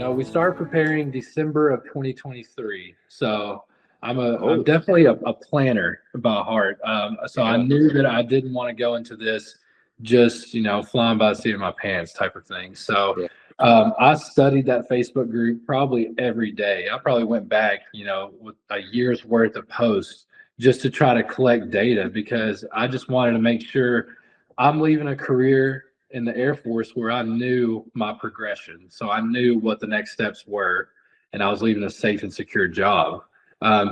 we started preparing December of 2023. So I'm Oh, definitely a planner by heart. So I yeah, knew that I didn't want to go into this just, flying by the seat of my pants type of thing. So yeah, I studied that Facebook group probably every day. I probably went back, with a year's worth of posts just to try to collect data because I just wanted to make sure I'm leaving a career in the Air Force where I knew my progression. So I knew what the next steps were, and I was leaving a safe and secure job.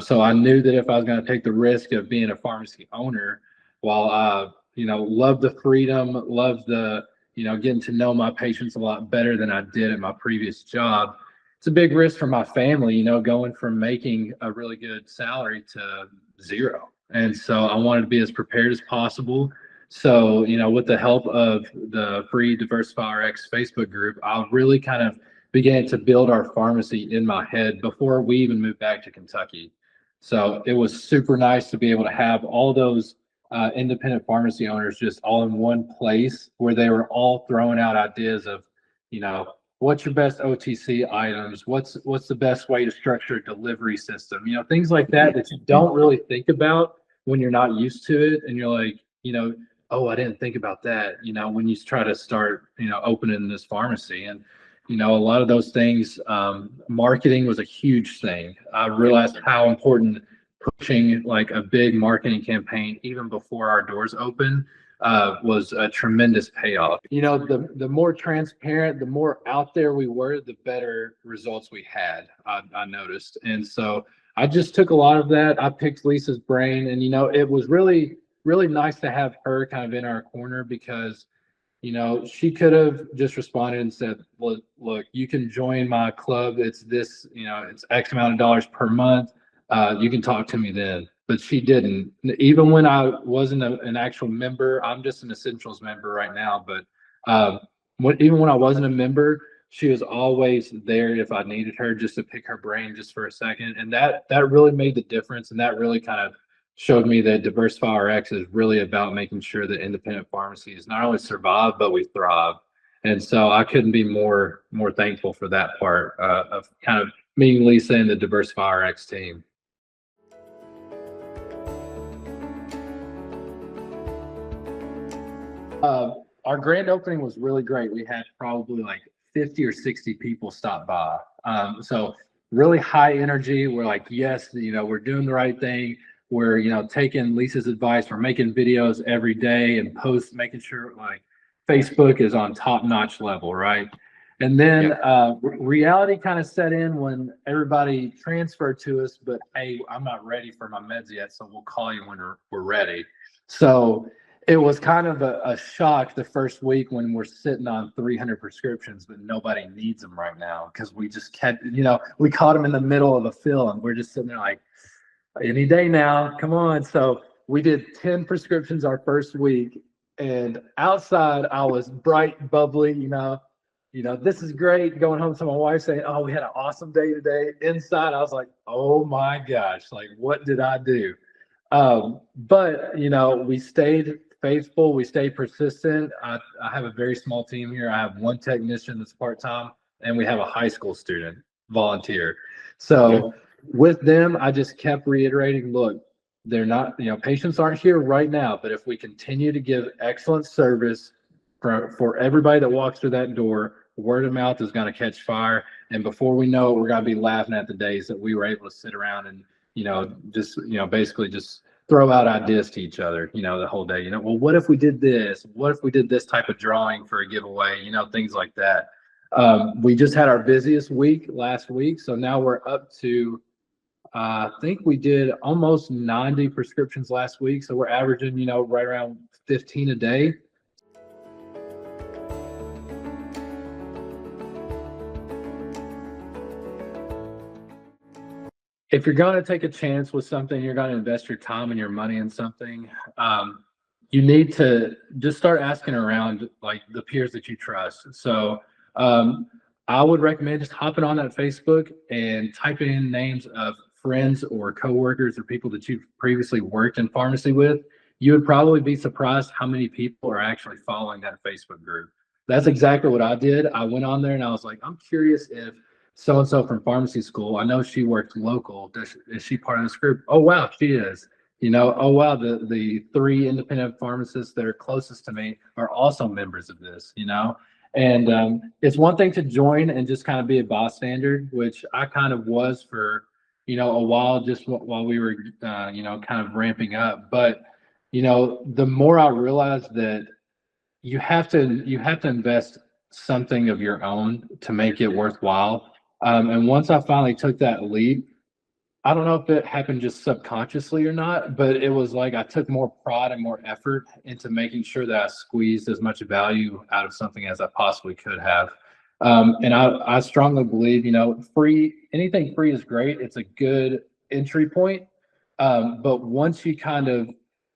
So I knew that if I was going to take the risk of being a pharmacy owner, while I, love the freedom, love the, getting to know my patients a lot better than I did at my previous job, it's a big risk for my family, going from making a really good salary to zero. And so I wanted to be as prepared as possible. So, with the help of the free DiversifyRx Facebook group, I really kind of began to build our pharmacy in my head before we even moved back to Kentucky. So it was super nice to be able to have all those independent pharmacy owners just all in one place where they were all throwing out ideas of, what's your best OTC items? What's the best way to structure a delivery system? Things like that you don't really think about when you're not used to it, and you're like, oh, I didn't think about that. When you try to start, opening this pharmacy, and a lot of those things, marketing was a huge thing. I yeah, realized how important pushing like a big marketing campaign even before our doors open was a tremendous payoff. The more transparent, the more out there we were, the better results we had. I noticed, and so I just took a lot of that. I picked Lisa's brain, and it was really nice to have her kind of in our corner because she could have just responded and said, look, you can join my club. It's this, it's X amount of dollars per month. You can talk to me then. But she didn't. Even when I wasn't an actual member, I'm just an essentials member right now. But even when I wasn't a member, she was always there if I needed her, just to pick her brain just for a second. And that really made the difference. And that really kind of showed me that DiversifyRx is really about making sure that independent pharmacies not only survive but we thrive. And so I couldn't be more thankful for that part of kind of meeting Lisa and the DiversifyRx team. Uh, our grand opening was really great. We had probably like 50 or 60 people stop by. So really high energy. We're like, yes, we're doing the right thing. We're, taking Lisa's advice. We're making videos every day and posts, making sure like Facebook is on top notch level, right? And then yeah. reality kind of set in when everybody transferred to us, but hey, I'm not ready for my meds yet, so we'll call you when we're ready. So it was kind of a shock the first week when we're sitting on 300 prescriptions, but nobody needs them right now because we just kept, we caught them in the middle of a fill, and we're just sitting there like, any day now, come on. So we did 10 prescriptions our first week, and outside I was bright, bubbly, this is great. Going home to my wife saying, oh, we had an awesome day today. Inside I was like, oh my gosh, like what did I do? But we stayed faithful, we stayed persistent. I have a very small team here. I have one technician that's part-time, and we have a high school student volunteer. Okay. So with them, I just kept reiterating, look, they're not, patients aren't here right now, but if we continue to give excellent service for everybody that walks through that door, word of mouth is going to catch fire. And before we know it, we're going to be laughing at the days that we were able to sit around and, just, basically just throw out ideas to each other, the whole day, well, what if we did this? What if we did this type of drawing for a giveaway? Things like that. We just had our busiest week last week. So now we're up to, I think we did almost 90 prescriptions last week. So we're averaging, right around 15 a day. If you're going to take a chance with something, you're going to invest your time and your money in something, you need to just start asking around like the peers that you trust. So I would recommend just hopping on that Facebook and typing in names of friends or coworkers or people that you've previously worked in pharmacy with. You would probably be surprised how many people are actually following that Facebook group. That's exactly what I did. I went on there and I was like, I'm curious if so and so from pharmacy school. I know she works local. Is she part of this group? Oh wow, she is. You know, oh wow, the three independent pharmacists that are closest to me are also members of this. You know, and it's one thing to join and just kind of be a bystander, which I kind of was for a while, just while we were kind of ramping up. But the more I realized that you have to invest something of your own to make it worthwhile. And once I finally took that leap, I don't know if it happened just subconsciously or not, but it was like I took more pride and more effort into making sure that I squeezed as much value out of something as I possibly could have. And I strongly believe, anything free is great. It's a good entry point. But once you kind of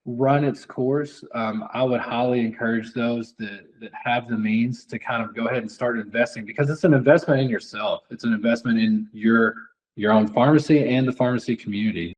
run its course, I would highly encourage those that have the means to kind of go ahead and start investing, because it's an investment in yourself. It's an investment in your own pharmacy and the pharmacy community.